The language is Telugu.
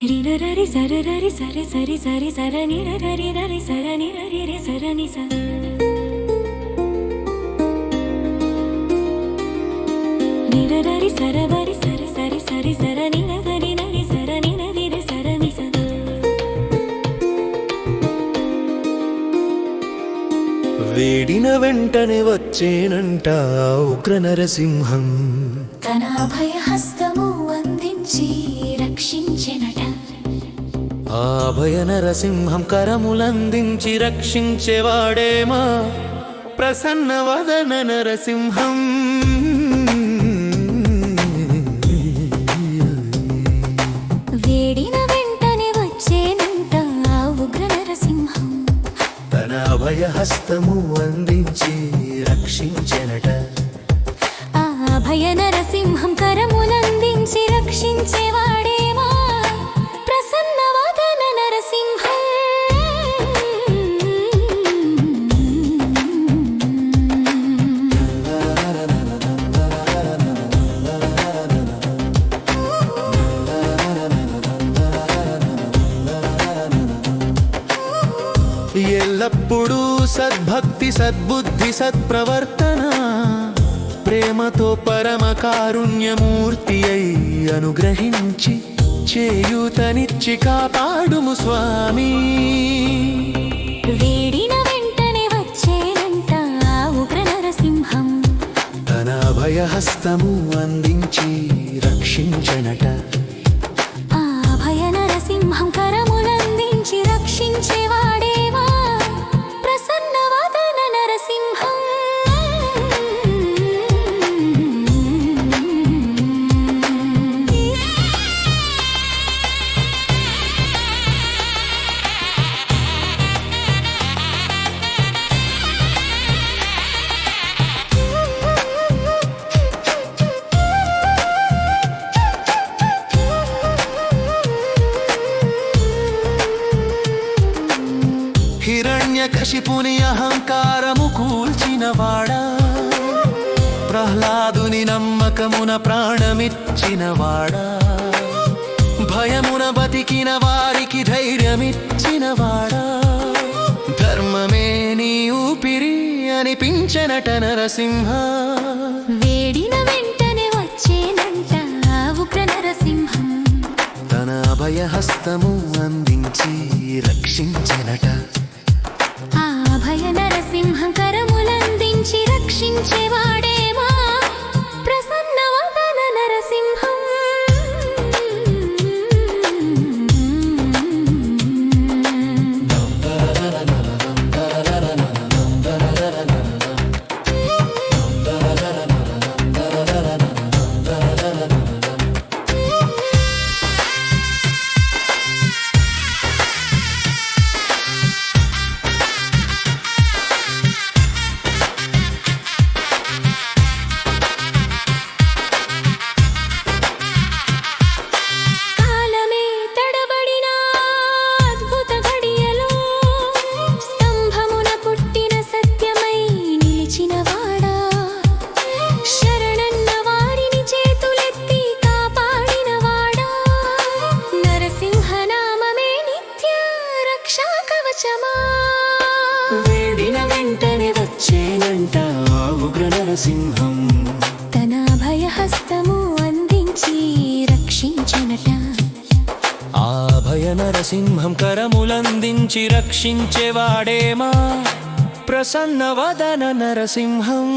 రిరరి సరరరి సరి సరి సరి సరని రరి రరి సరని రరి రి సరని స నిరరి సరవరి సరి సరి సరి సరని నరి నరి సరని నరి రి సరని స వేడిన వెంటనే వచ్చేనంట ఉగ్ర నరసింహం తన అభయహస్తము అందించి రక్షించెనట. ఆ అభయ నరసింహం కరములందించి రక్షించేవాడేమా ప్రసన్న వదన నరసింహం. వేడిన వెంటనే వచ్చేనంట ఆ ఉగ్ర నరసింహం తన అభయహస్తము అందించి రక్షించెనట. ఆ అభయ నరసింహం కరములందించి రక్షించేవాడేమా ప్రసన్న వదన నరసింహం. ఎల్లప్పుడూ సద్భక్తి సద్బుద్ధి సత్ప్రవర్తన ప్రేమతో పరమ కారుణ్యమూర్తి అయి అనుగ్రహించి చేయూతనిచ్చి కాపాడుము స్వామి. వేడిన వెంటనే వచ్చేనంట ఆ ఉగ్ర నరసింహం తన అభయహస్తము అందించి రక్షించనట. ఆ అభయ నరసింహం కరములందించి రక్షించేవాడేమా ప్రసన్న వదన నరసింహం. హిరణ్యకశిపుని అహంకారము కూల్చినవాడా ప్రహ్లాదుని నమ్మకమున ప్రాణమిచ్చినవాడా భయమున బతికిన వారికి ధైర్యమిచ్చినవాడా ధర్మమే నీ ఊపిరి అనిపించనట నరసింహ. వేడిన వెంటనే వచ్చేనంట ఆ ఉగ్ర నరసింహం తన అభయహస్తము అందించి రక్షించనట. ఆ అభయ నరసింహం కరములందించి రక్షించేవాడేమా ప్రసన్న వదన నరసింహం. వేడిన వెంటనే వచ్చేనంట ఆ ఉగ్ర నరసింహం తన అభయహస్తము అందించి రక్షించనట. ఆ అభయ నరసింహం కరములందించి రక్షించేవాడేమా ప్రసన్న వదన నరసింహం.